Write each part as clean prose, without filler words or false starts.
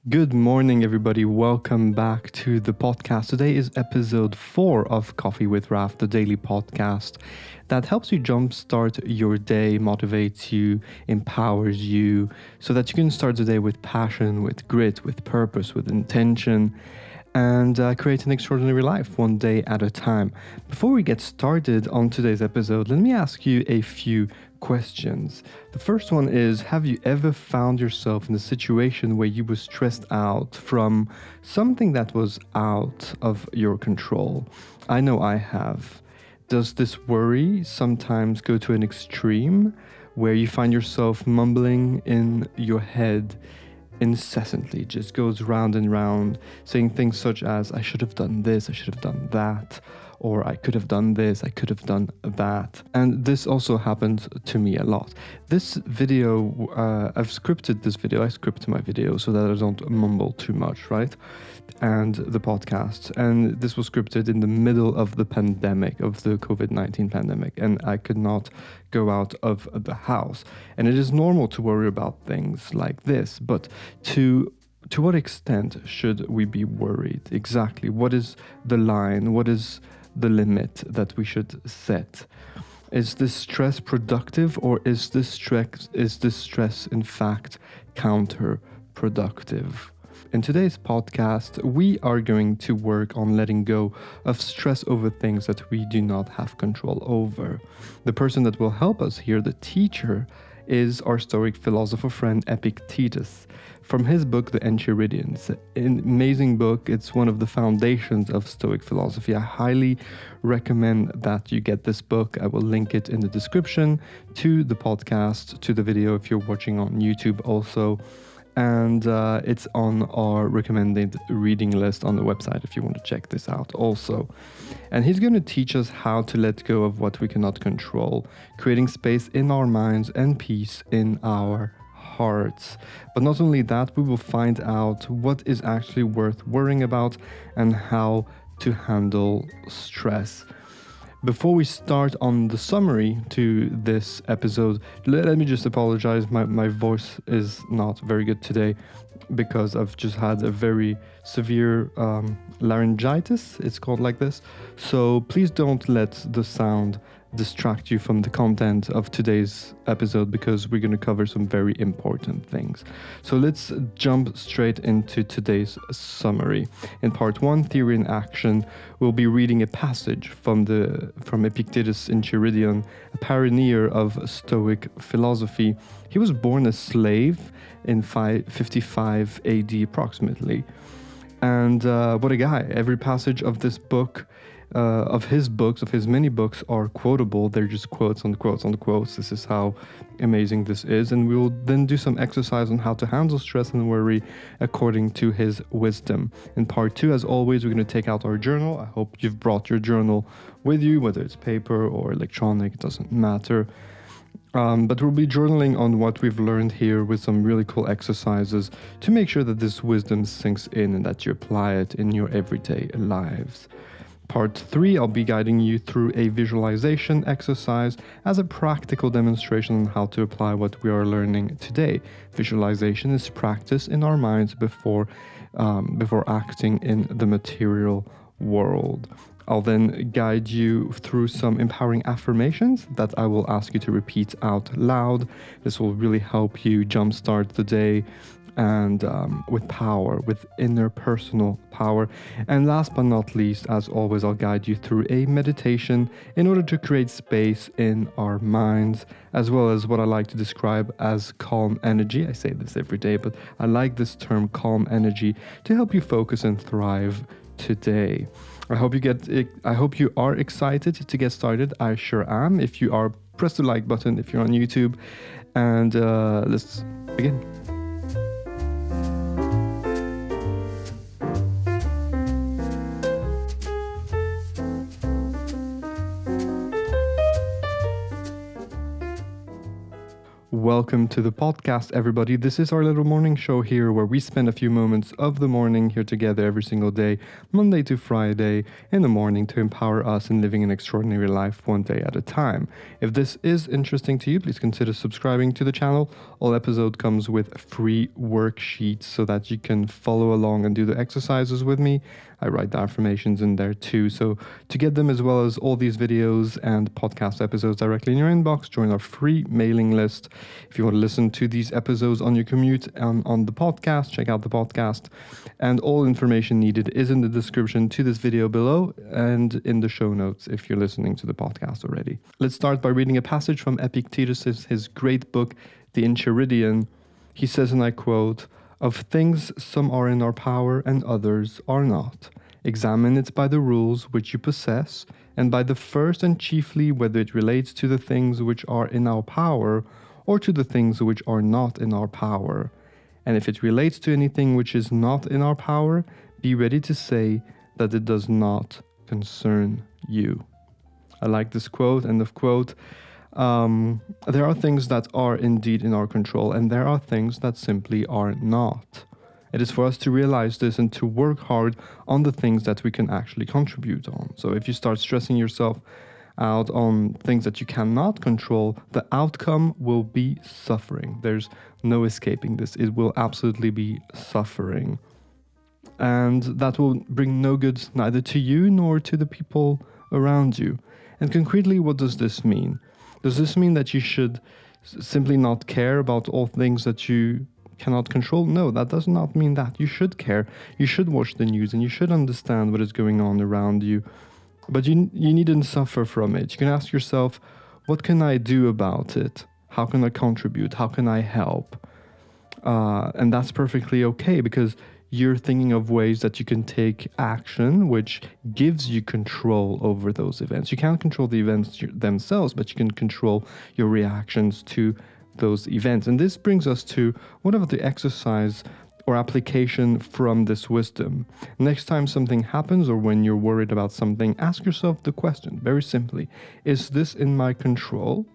Good morning, everybody. Welcome back to the podcast. Today is episode 4 of Coffee with Raph, the daily podcast that helps you jumpstart your day, motivates you, empowers you, so that you can start the day with passion, with grit, with purpose, with intention, and create an extraordinary life one day at a time. Before we get started on today's episode, let me ask you a few questions. The first one is, have you ever found yourself in a situation where you were stressed out from something that was out of your control? I know I have. Does this worry sometimes go to an extreme where you find yourself mumbling in your head incessantly? It just goes round and round, saying things such as, I should have done this, I should have done that, or I could have done this, I could have done that. And this also happened to me a lot. This video, I script my video so that I don't mumble too much, right? And the podcast. And this was scripted in the middle of the pandemic, of the COVID-19 pandemic, and I could not go out of the house. And it is normal to worry about things like this, but to what extent should we be worried? Exactly. What is the line? What is the limit that we should set? Is this stress productive, or is this stress in fact counterproductive? In today's podcast, we are going to work on letting go of stress over things that we do not have control over. The person that will help us here, the teacher, is our stoic philosopher friend Epictetus. From his book, the Enchiridion. It's an amazing book. It's one of the foundations of stoic philosophy. I highly recommend that you get this book. I will link it in the description to the podcast, to the video if you're watching on YouTube also. And it's on our recommended reading list on the website if you want to check this out also. And he's going to teach us how to let go of what we cannot control, creating space in our minds and peace in our hearts. But not only that, we will find out what is actually worth worrying about and how to handle stress. Before we start on the summary to this episode, let me just apologize. My voice is not very good today because I've just had a very severe laryngitis. It's called like this. So please don't let the sound distract you from the content of today's episode, because we're going to cover some very important things. So let's jump straight into today's summary. In part 1, Theory and Action, we'll be reading a passage from Epictetus Enchiridion, a pioneer of stoic philosophy. He was born a slave in 555 AD approximately. And what a guy. Every passage of this book, of his many books, are quotable. They're just quotes on the quotes on the quotes. This is how amazing this is. And we will then do some exercise on how to handle stress and worry according to his wisdom. In part 2, as always, we're going to take out our journal. I hope you've brought your journal with you, whether it's paper or electronic, it doesn't matter. But we'll be journaling on what we've learned here with some really cool exercises to make sure that this wisdom sinks in and that you apply it in your everyday lives. Part 3, I'll be guiding you through a visualization exercise as a practical demonstration on how to apply what we are learning today. Visualization is practice in our minds before acting in the material world. I'll then guide you through some empowering affirmations that I will ask you to repeat out loud. This will really help you jumpstart the day and with power, with inner personal power. And last but not least, as always, I'll guide you through a meditation in order to create space in our minds, as well as what I like to describe as calm energy. I say this every day, but I like this term, calm energy, to help you focus and thrive today. I hope you are excited to get started. I sure am. If you are, press the like button if you're on YouTube, and let's begin. Welcome to the podcast, everybody. This is our little morning show here where we spend a few moments of the morning here together every single day, Monday to Friday in the morning, to empower us in living an extraordinary life one day at a time. If this is interesting to you, please consider subscribing to the channel. All episode comes with free worksheets so that you can follow along and do the exercises with me. I write the affirmations in there too. So to get them, as well as all these videos and podcast episodes directly in your inbox, join our free mailing list. If you want to listen to these episodes on your commute and on the podcast, check out the podcast. And all information needed is in the description to this video below and in the show notes if you're listening to the podcast already. Let's start by reading a passage from Epictetus, his great book, the Enchiridion. He says, and I quote, "Of things some are in our power and others are not. Examine it by the rules which you possess, and by the first and chiefly whether it relates to the things which are in our power or to the things which are not in our power. And if it relates to anything which is not in our power, be ready to say that it does not concern you." I like this quote, end of quote. There are things that are indeed in our control, and there are things that simply are not. It is for us to realize this and to work hard on the things that we can actually contribute on. So if you start stressing yourself out on things that you cannot control, the outcome will be suffering. There's no escaping this. It will absolutely be suffering. And that will bring no good neither to you nor to the people around you. And concretely, what does this mean? Does this mean that you should simply not care about all things that you cannot control? No, that does not mean that. You should care. You should watch the news and you should understand what is going on around you. But you needn't suffer from it. You can ask yourself, what can I do about it? How can I contribute? How can I help? And that's perfectly okay, because you're thinking of ways that you can take action, which gives you control over those events. You can't control the events themselves, but you can control your reactions to those events. And this brings us to whatever the exercise or application from this wisdom. Next time something happens, or when you're worried about something, ask yourself the question, very simply, is this in my control?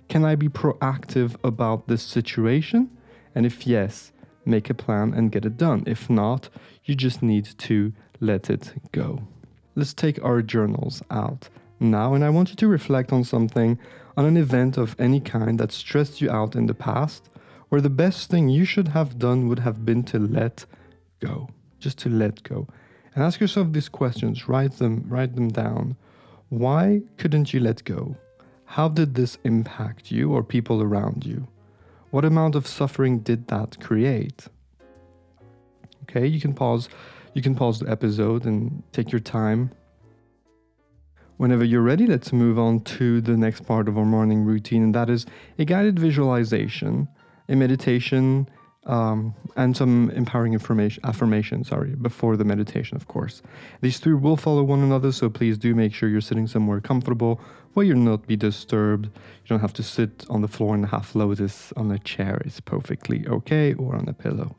Can I be proactive about this situation? And if yes, make a plan and get it done. If not, you just need to let it go. Let's take our journals out now, and I want you to reflect on something, on an event of any kind that stressed you out in the past, where the best thing you should have done would have been to let go. Just to let go. And ask yourself these questions, write them down. Why couldn't you let go? How did this impact you or people around you? What amount of suffering did that create? Okay, you can pause the episode and take your time. Whenever you're ready, let's move on to the next part of our morning routine, and that is a guided visualization, a meditation, and some empowering affirmation, before the meditation, of course. These three will follow one another, so please do make sure you're sitting somewhere comfortable where you'll not be disturbed. You don't have to sit on the floor in half lotus on a chair. It's perfectly okay, or on a pillow.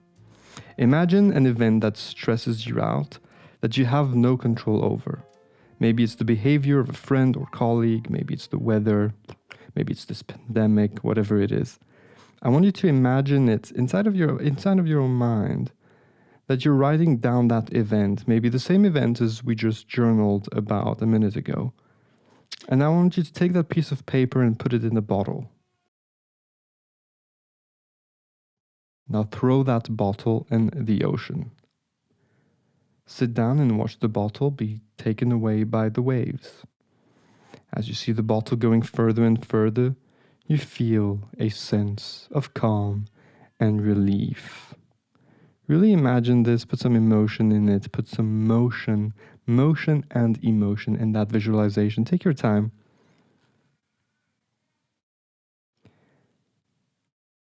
Imagine an event that stresses you out, that you have no control over. Maybe it's the behavior of a friend or colleague, maybe it's the weather, maybe it's this pandemic, whatever it is. I want you to imagine it inside of your own mind, that you're writing down that event, maybe the same event as we just journaled about a minute ago. And I want you to take that piece of paper and put it in a bottle. Now throw that bottle in the ocean. Sit down and watch the bottle be taken away by the waves. As you see the bottle going further and further, you feel a sense of calm and relief. Really imagine this, put some emotion in it, put some motion and emotion in that visualization. Take your time.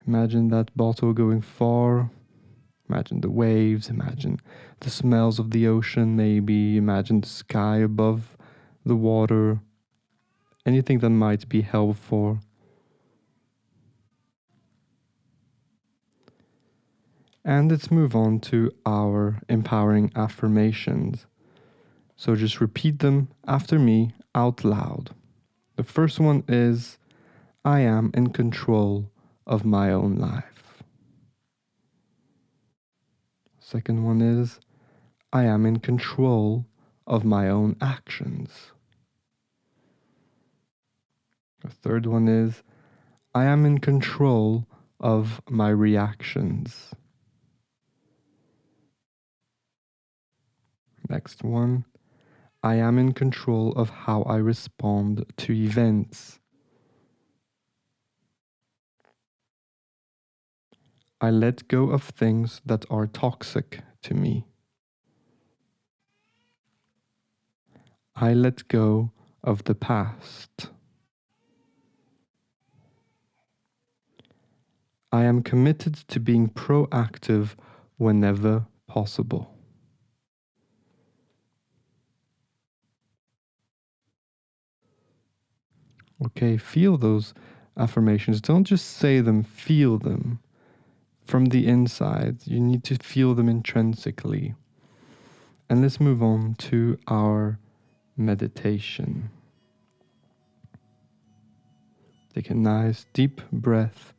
Imagine that bottle going far. Imagine the waves, imagine the smells of the ocean, maybe imagine the sky above the water, anything that might be helpful. And let's move on to our empowering affirmations. So just repeat them after me out loud. The first one is, I am in control of my own life. Second one is, I am in control of my own actions. The third one is, I am in control of my reactions. Next one, I am in control of how I respond to events. I let go of things that are toxic to me. I let go of the past. I am committed to being proactive whenever possible. Okay, feel those affirmations. Don't just say them, feel them. From the inside, you need to feel them intrinsically. And let's move on to our meditation. Take a nice deep breath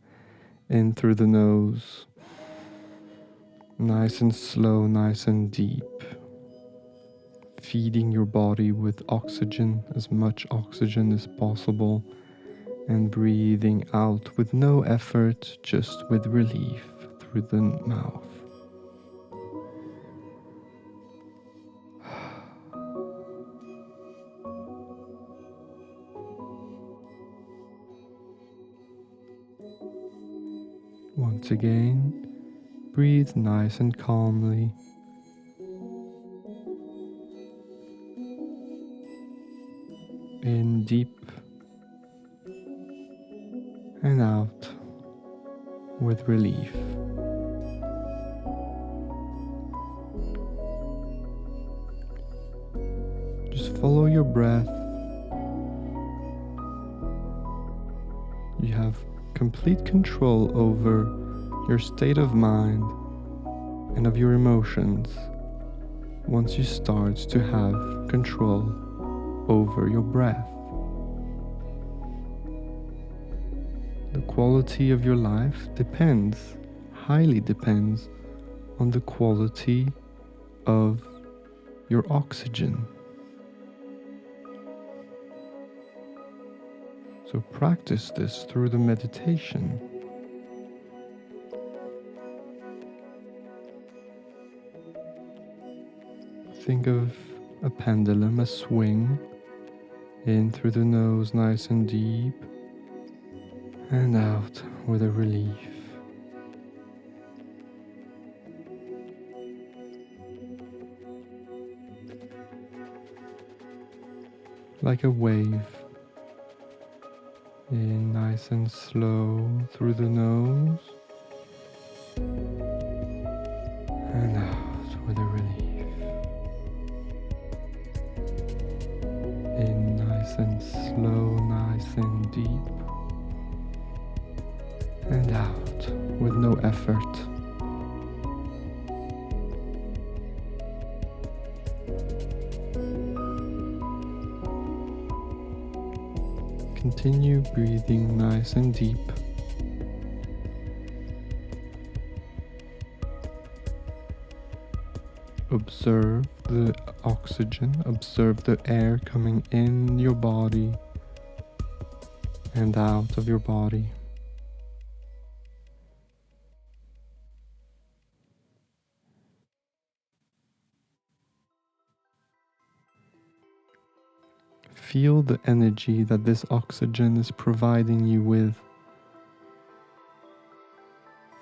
in through the nose. Nice and slow, nice and deep. Feeding your body with oxygen, as much oxygen as possible. And breathing out with no effort, just with relief through the mouth. Once again, breathe nice and calmly. In deep and out with relief. Just follow your breath. You have complete control over your state of mind and of your emotions once you start to have control over your breath. The quality of your life highly depends on the quality of your oxygen. So practice this through the meditation. Think of a pendulum, a swing, in through the nose nice and deep, and out with a relief. Like a wave. In nice and slow through the nose, and out with a relief. In nice and slow, nice and deep, and out with no effort. Continue breathing nice and deep. Observe the oxygen, observe the air coming in your body and out of your body. Feel the energy that this oxygen is providing you with.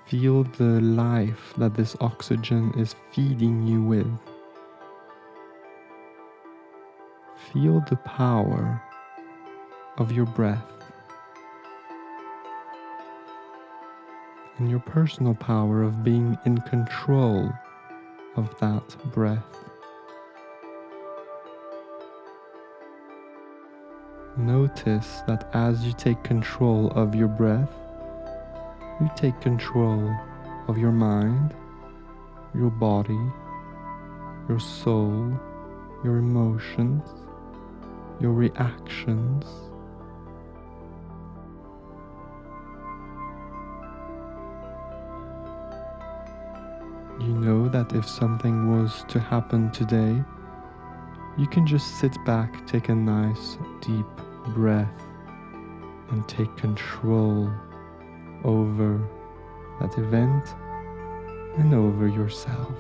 Feel the life that this oxygen is feeding you with. Feel the power of your breath and your personal power of being in control of that breath. Notice that as you take control of your breath, you take control of your mind, your body, your soul, your emotions, your reactions. you know that if something was to happen today, you can just sit back, take a nice deep breath, and take control over that event and over yourself.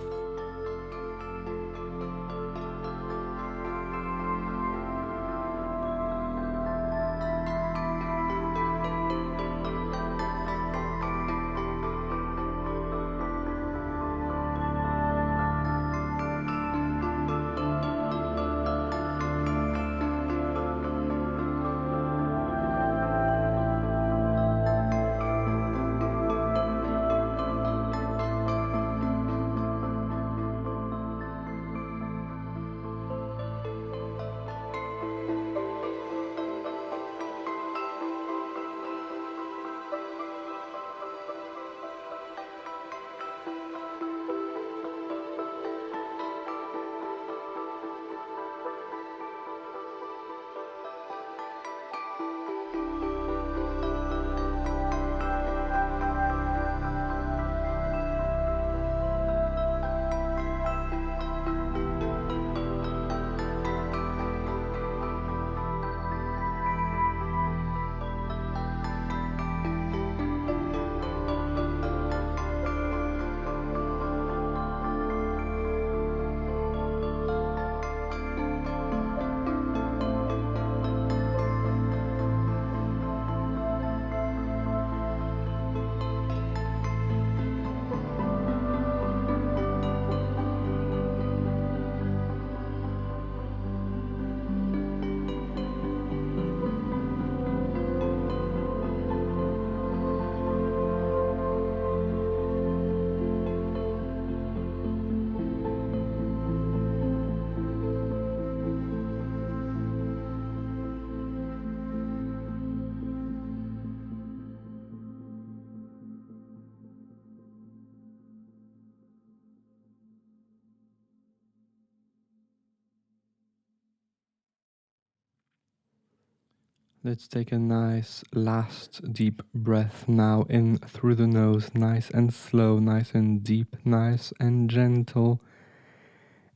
Let's take a nice last deep breath now, in through the nose, nice and slow, nice and deep, nice and gentle.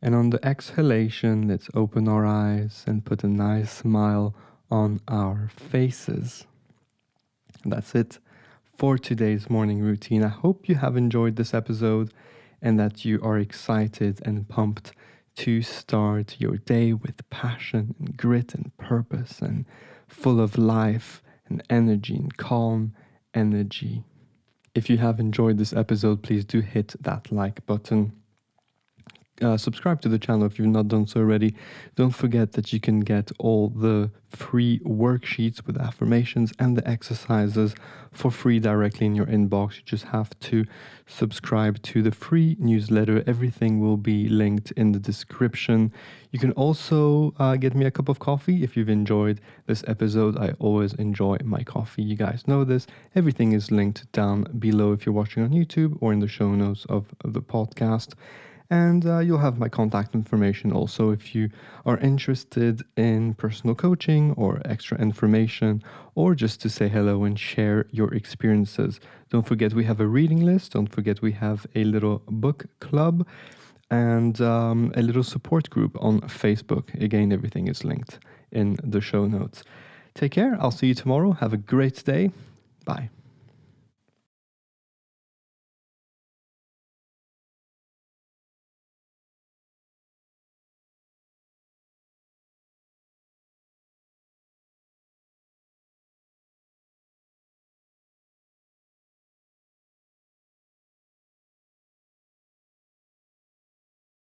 And on the exhalation, let's open our eyes and put a nice smile on our faces. That's it for today's morning routine. I hope you have enjoyed this episode and that you are excited and pumped to start your day with passion and grit and purpose and full of life and energy and calm energy. If you have enjoyed this episode, please do hit that like button. Subscribe to the channel if you've not done so already. Don't forget that you can get all the free worksheets with affirmations and the exercises for free directly in your inbox. You just have to subscribe to the free newsletter. Everything will be linked in the description. You can also get me a cup of coffee if you've enjoyed this episode. I always enjoy my coffee. You guys know this. Everything is linked down below if you're watching on YouTube or in the show notes of the podcast. And you'll have my contact information also if you are interested in personal coaching or extra information, or just to say hello and share your experiences. Don't forget we have a reading list. Don't forget we have a little book club and a little support group on Facebook. Again, everything is linked in the show notes. Take care. I'll see you tomorrow. Have a great day. Bye.